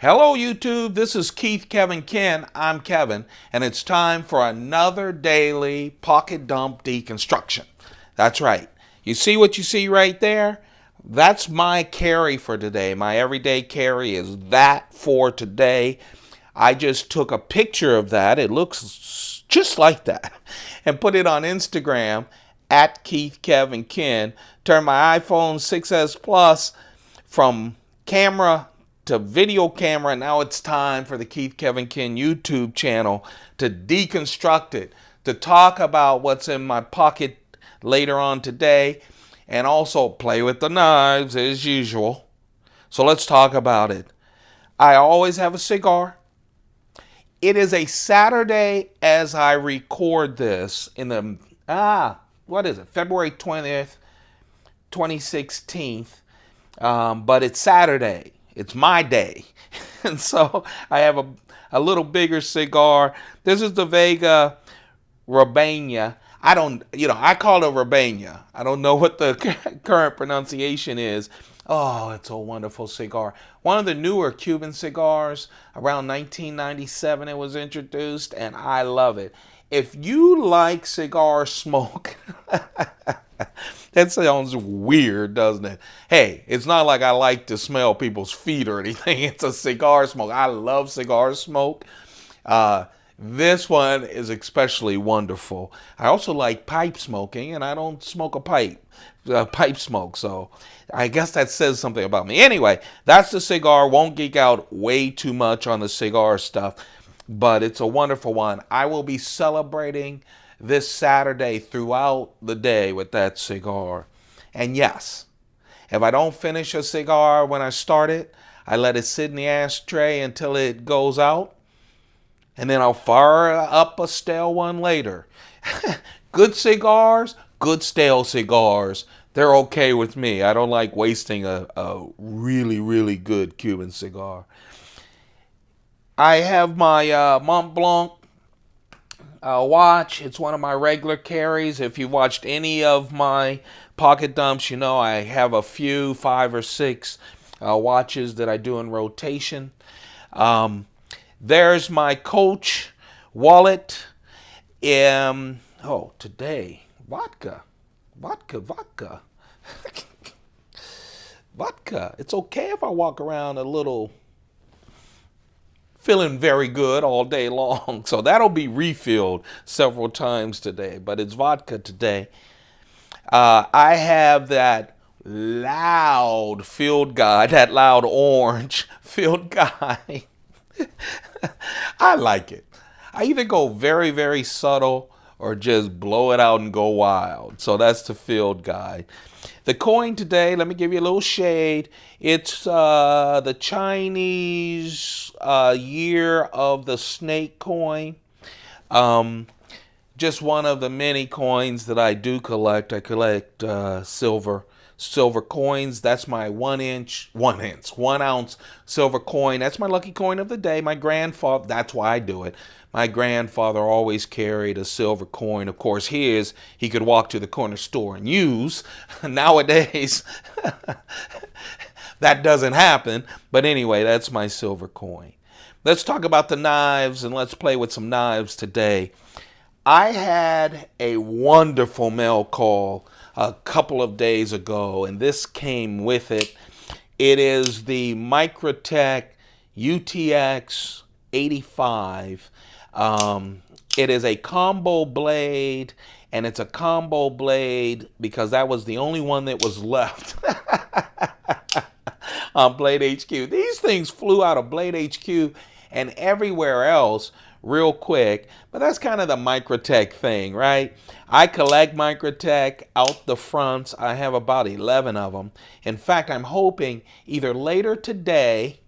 Hello YouTube, this is Keith Kevin Ken. I'm Kevin, and it's time for another daily pocket dump deconstruction. That's right. You see what you see right there? That's my carry for today. My everyday carry is that for today. I just took a picture of that. It looks just like that. And put it on Instagram at Keith Kevin Ken. Turned my iPhone 6S Plus from camera to video camera. Now it's time for the Keith Kevin Ken YouTube channel to deconstruct it, to talk about what's in my pocket later on today, and also play with the knives as usual. So let's talk about it. I always have a cigar. It is a Saturday as I record this in the, what is it, February 20th, 2016. But it's Saturday. It's my day. And so I have a little bigger cigar. This is the Vega Robania. I call it Robania. I don't know what the current pronunciation is. Oh, it's a wonderful cigar. One of the newer Cuban cigars. Around 1997 it was introduced, and I love it. If you like cigar smoke, that sounds weird, doesn't it? Hey, it's not like I like to smell people's feet or anything. It's a cigar smoke. I love cigar smoke. This one is especially wonderful. I also like pipe smoking, and I don't smoke a pipe smoke, so I guess that says something about me. Anyway, that's the cigar. Won't geek out way too much on the cigar stuff, but it's a wonderful one. I will be celebrating this Saturday throughout the day with that cigar. And yes, if I don't finish a cigar when I start it, I let it sit in the ashtray until it goes out, and then I'll fire up a stale one later. Good cigars, good stale cigars, they're okay with me. I don't like wasting a really, really good Cuban cigar. I have my Mont Blanc watch. It's one of my regular carries. If you've watched any of my pocket dumps, you know I have a few, 5 or 6 watches that I do in rotation. There's my Coach wallet. Today, vodka. Vodka. It's okay if I walk around a little feeling very good all day long. So that'll be refilled several times today, but it's vodka today. I have that loud field guide, that loud orange field guide. I like it. I either go very, very subtle or just blow it out and go wild. So that's the field guide. The coin today, let me give you a little shade. It's the Chinese year of the snake coin. Just one of the many coins that I do collect. I collect silver coins. That's my 1 ounce silver coin. That's my lucky coin of the day. My grandfather, that's why I do it. My grandfather always carried a silver coin. Of course, he could walk to the corner store and use. Nowadays, that doesn't happen. But anyway, that's my silver coin. Let's talk about the knives, and let's play with some knives today. I had a wonderful mail call a couple of days ago, and this came with it. It is the Microtech UTX-85. It is a combo blade, and it's a combo blade because that was the only one that was left on Blade HQ. These things flew out of Blade HQ and everywhere else real quick, but that's kind of the Microtech thing, right? I collect Microtech out the fronts. I have about 11 of them. In fact, I'm hoping later today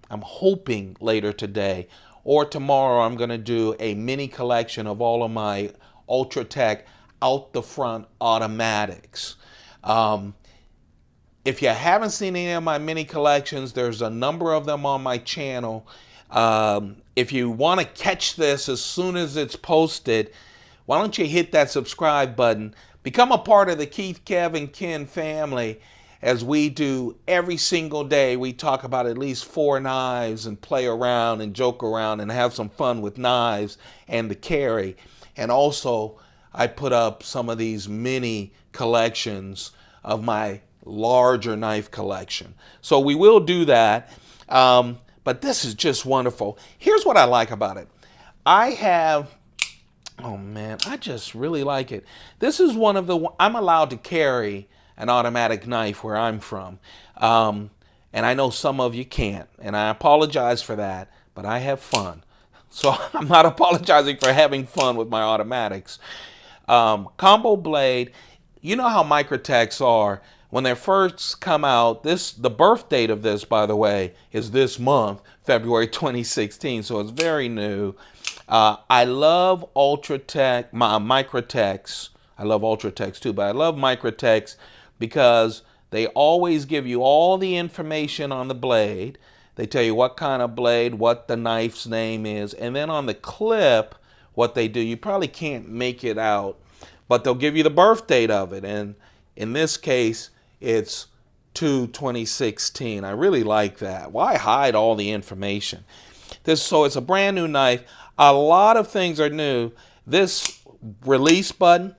or tomorrow I'm going to do a mini collection of all of my Ultratech out the front automatics. If you haven't seen any of my mini collections, there's a number of them on my channel. If you want to catch this as soon as it's posted, why don't you hit that subscribe button, become a part of the Keith Kevin Ken family, as we do every single day. We talk about at least 4 knives and play around and joke around and have some fun with knives and the carry. And also, I put up some of these mini collections of my larger knife collection. So we will do that. But this is just wonderful. Here's what I like about it. I have, oh man, I just really like it. This is one of the, I'm allowed to carry an automatic knife where I'm from. And I know some of you can't, and I apologize for that, but I have fun. So I'm not apologizing for having fun with my automatics. Combo blade, you know how Microtechs are. When they first come out, the birth date of this, by the way, is this month, February 2016, so it's very new. I love Ultratech, Microtechs. I love Ultratechs too, but I love Microtechs because they always give you all the information on the blade. They tell you what kind of blade, what the knife's name is, and then on the clip, what they do. You probably can't make it out, but they'll give you the birth date of it. And in this case, it's 2/2016. I really like that. Why hide all the information? So it's a brand new knife. A lot of things are new. This release button,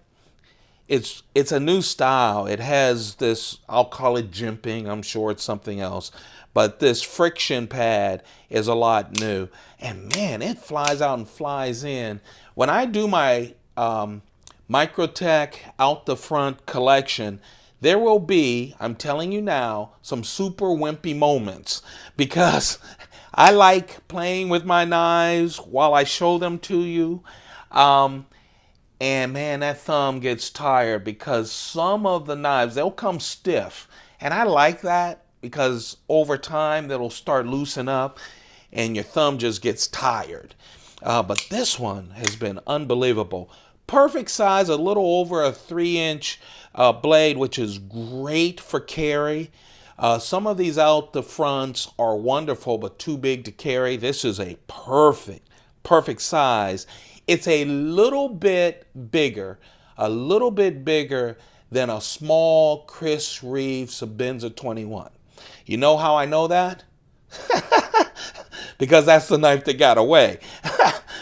it's a new style. It has this, I'll call it jimping. I'm sure it's something else. But this friction pad is a lot new. And man, it flies out and flies in. When I do my Microtech out the front collection, there will be, I'm telling you now, some super wimpy moments because I like playing with my knives while I show them to you. And man, that thumb gets tired because some of the knives, they'll come stiff. And I like that because over time, that'll start loosen up and your thumb just gets tired. But this one has been unbelievable. Perfect size, a little over a 3-inch blade, which is great for carry. Some of these out the fronts are wonderful, but too big to carry. This is a perfect size. It's a little bit bigger than a small Chris Reeve Sebenza 21. You know how I know that? Because that's the knife that got away.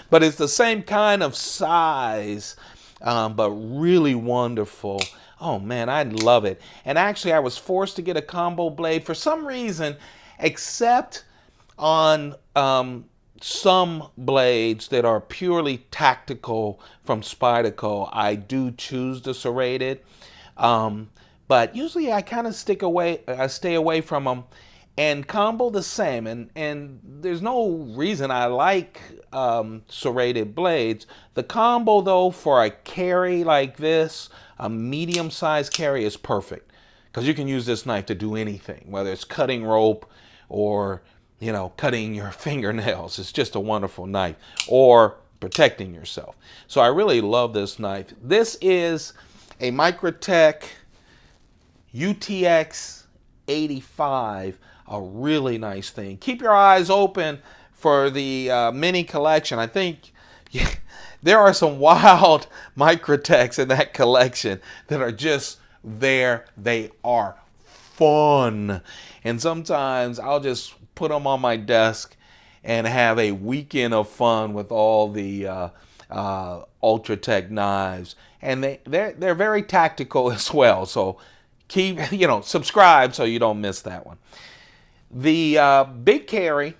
But it's the same kind of size, but really wonderful. Oh man, I love it. And actually, I was forced to get a combo blade for some reason, except on some blades that are purely tactical from Spyderco. I do choose the serrated, but usually I kind of stay away from them. And combo the same, and there's no reason I like serrated blades. The combo though, for a carry like this, a medium-sized carry, is perfect because you can use this knife to do anything, whether it's cutting rope or cutting your fingernails. It's just a wonderful knife, or protecting yourself. So I really love this knife. This is a Microtech UTX-85. A really nice thing. Keep your eyes open for the mini collection. I think there are some wild Microtechs in that collection that are just there. They are fun. And sometimes I'll just put them on my desk and have a weekend of fun with all the Ultratech knives. And they're very tactical as well. So keep, subscribe so you don't miss that one. The big carry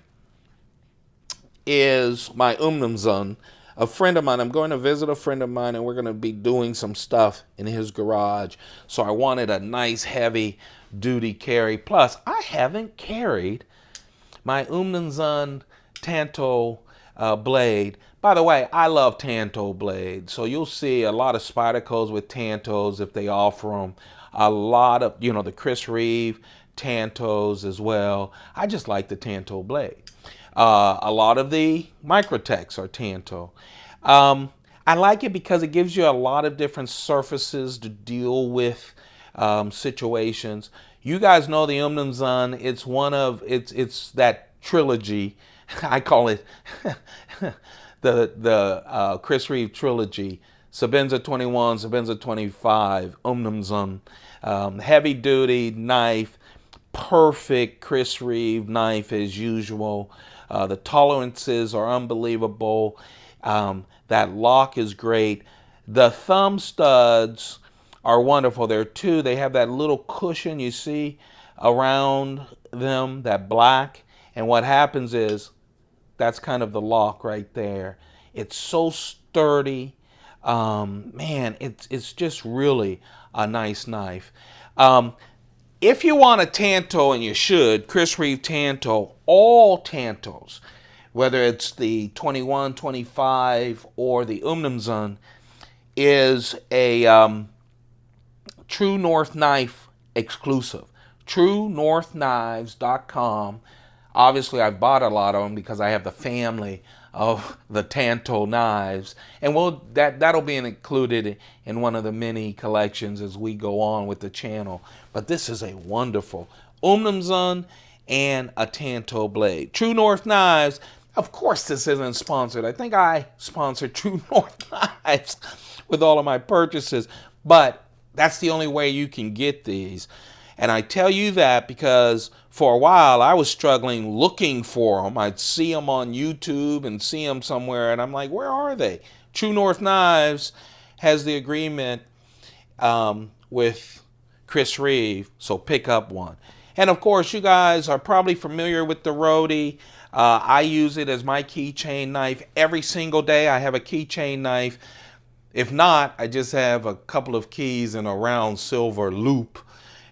is my Umnumzaan, a friend of mine. I'm going to visit a friend of mine, and we're going to be doing some stuff in his garage. So I wanted a nice, heavy-duty carry. Plus, I haven't carried my Umnumzaan Tanto blade. By the way, I love Tanto blades. So you'll see a lot of Spydercos with Tantos if they offer them. A lot of, the Chris Reeve Tantos as well. I just like the Tanto blade. A lot of the Microtechs are Tanto. I like it because it gives you a lot of different surfaces to deal with situations. You guys know the Umnumzaan. It's that trilogy. I call it the Chris Reeve trilogy. Sebenza 21, Sebenza 25, Umnumzaan. Heavy duty knife, perfect Chris Reeve knife as usual. The tolerances are unbelievable. That lock is great. The thumb studs are wonderful. There are two. They have that little cushion you see around them, that black. And what happens is that's kind of the lock right there. It's so sturdy. Man, it's just really a nice knife. If you want a Tanto, and you should, Chris Reeve Tanto, all Tantos, whether it's the 21, 25, or the Umnumzaan, is a True North Knife exclusive. TrueNorthKnives.com. Obviously, I've bought a lot of them because I have the family of the Tanto knives, and that'll be included in one of the mini collections as we go on with the channel. But this is a wonderful Umnumzaan and a Tanto blade. True North Knives. Of course, this isn't sponsored. I think I sponsor True North Knives with all of my purchases, but that's the only way you can get these. And I tell you that because for a while I was struggling looking for them. I'd see them on YouTube and see them somewhere, and I'm like, where are they? True North Knives has the agreement with Chris Reeve, so pick up one. And of course, you guys are probably familiar with the Roadie. I use it as my keychain knife every single day. I have a keychain knife. If not, I just have a couple of keys in a round silver loop.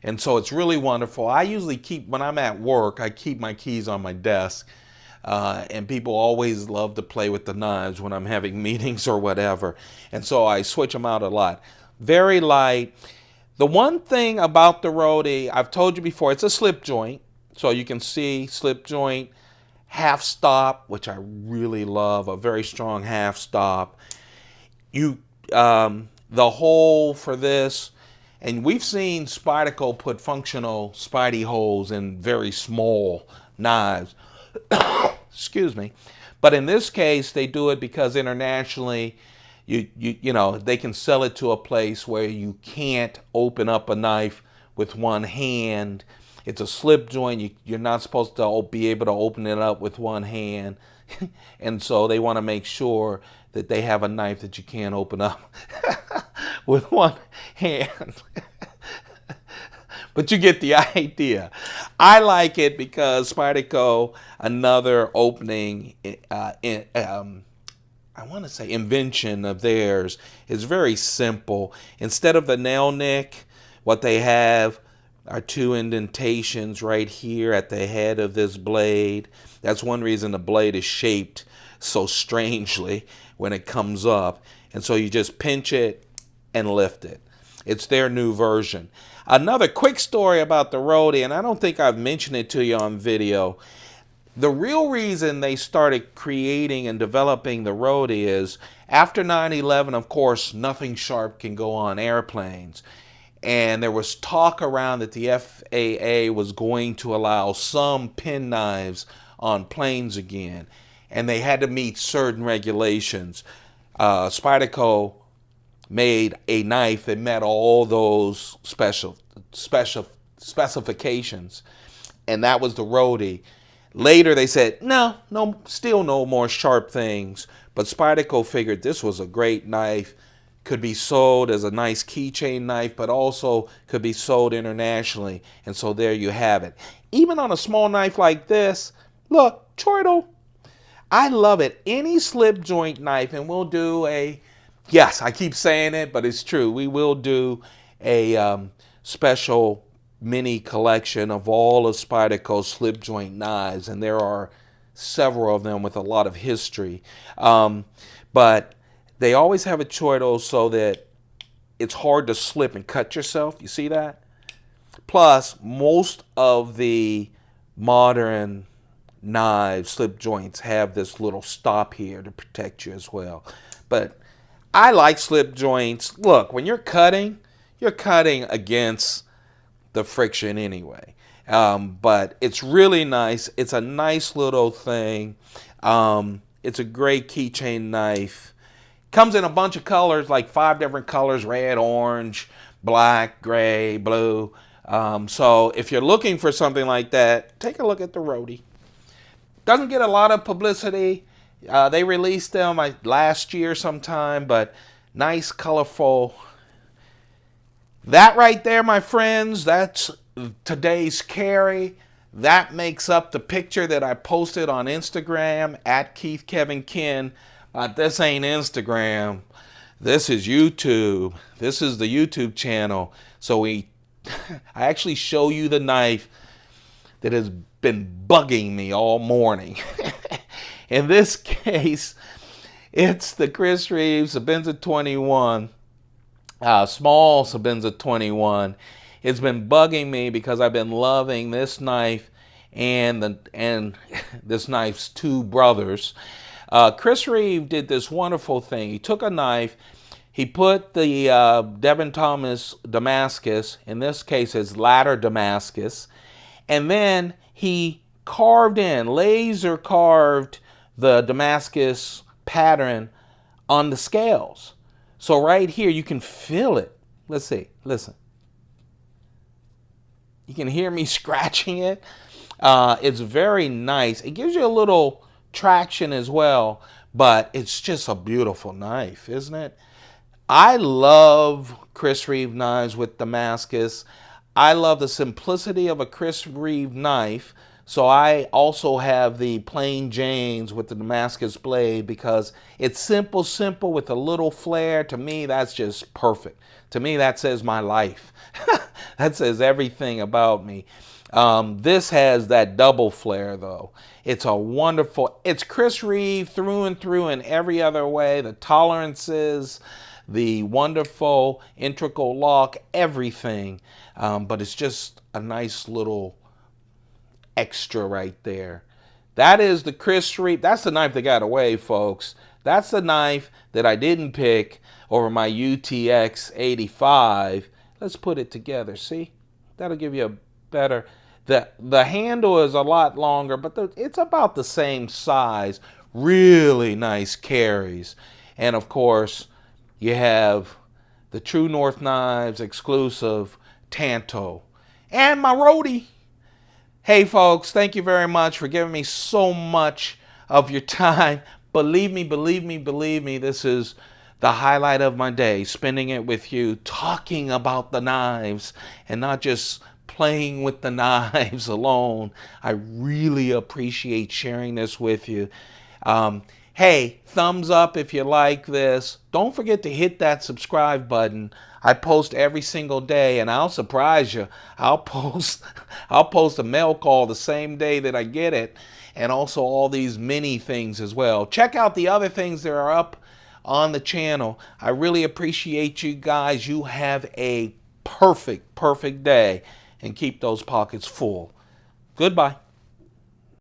And so it's really wonderful. I usually keep, when I'm at work, I keep my keys on my desk. And people always love to play with the knives when I'm having meetings or whatever. And so I switch them out a lot. Very light. The one thing about the Roadie, I've told you before, it's a slip joint. So you can see slip joint, half stop, which I really love, a very strong half stop. The hole for this, and we've seen Spyderco put functional Spidey holes in very small knives. Excuse me. But in this case, they do it because internationally, you know, they can sell it to a place where you can't open up a knife with one hand. It's a slip joint. You're not supposed to be able to open it up with one hand. And so they want to make sure that they have a knife that you can't open up with one hand. But you get the idea. I like it because Spyderco, another opening, I want to say invention of theirs, is very simple. Instead of the nail nick, what they have are two indentations right here at the head of this blade. That's one reason the blade is shaped so strangely when it comes up. And so you just pinch it and lift it. It's their new version. Another quick story about the Roadie, and I don't think I've mentioned it to you on video. The real reason they started creating and developing the Roadie is after 9/11, of course, nothing sharp can go on airplanes. And there was talk around that the FAA was going to allow some pen knives on planes again. And they had to meet certain regulations. Spyderco made a knife that met all those specifications. And that was the Roadie. Later they said, no, still no more sharp things. But Spyderco figured this was a great knife. Could be sold as a nice keychain knife, but also could be sold internationally. And so there you have it. Even on a small knife like this, look, chortle. I love it. Any slip joint knife, and we'll do a, yes, I keep saying it, but it's true. We will do a special mini collection of all of Spyderco's slip joint knives, and there are several of them with a lot of history. But they always have a chortle so that it's hard to slip and cut yourself. You see that? Plus, most of the modern knives, slip joints, have this little stop here to protect you as well. But I like slip joints. Look, when you're cutting against the friction anyway. But it's really nice. It's a nice little thing. It's a great keychain knife. Comes in a bunch of colors, like 5 different colors, red, orange, black, gray, blue. So if you're looking for something like that, take a look at the Roadie. Doesn't get a lot of publicity. They released them last year sometime, but nice, colorful. That right there, my friends, that's today's carry. That makes up the picture that I posted on Instagram at Keith Kevin Ken. This ain't Instagram. This is YouTube. This is the YouTube channel. So I actually show you the knife that has been bugging me all morning. In this case, it's the Chris Reeve Sebenza 21, small Sebenza 21. It's been bugging me because I've been loving this knife and this knife's two brothers. Chris Reeve did this wonderful thing. He took a knife, he put the Devin Thomas Damascus, in this case his ladder Damascus, and then he carved in, laser carved the Damascus pattern on the scales. So right here you can feel it. Let's see, listen. You can hear me scratching it. It's very nice. It gives you a little traction as well, but it's just a beautiful knife, isn't it? I love Chris Reeve knives with Damascus. I love the simplicity of a Chris Reeve knife, so I also have the plain Janes with the Damascus blade because it's simple with a little flair. To me, that's just perfect. To me, that says my life. That says everything about me. This has that double flare though. It's a wonderful, it's Chris Reeve through and through in every other way. The tolerances, the wonderful integral lock, everything. But it's just a nice little extra right there. That is the Chris Reeve. That's the knife that got away, folks. That's the knife that I didn't pick over my UTX-85. Let's put it together. See? That'll give you a better... The handle is a lot longer, but it's about the same size. Really nice carries. And of course, you have the True North Knives exclusive Tanto. And my Roadie. Hey folks, thank you very much for giving me so much of your time. Believe me, this is the highlight of my day, spending it with you, talking about the knives and not just playing with the knives alone. I really appreciate sharing this with you. Hey, thumbs up if you like this. Don't forget to hit that subscribe button. I post every single day, and I'll surprise you. I'll post a mail call the same day that I get it, and also all these mini things as well. Check out the other things that are up on the channel. I really appreciate you guys. You have a perfect day, and keep those pockets full. Goodbye.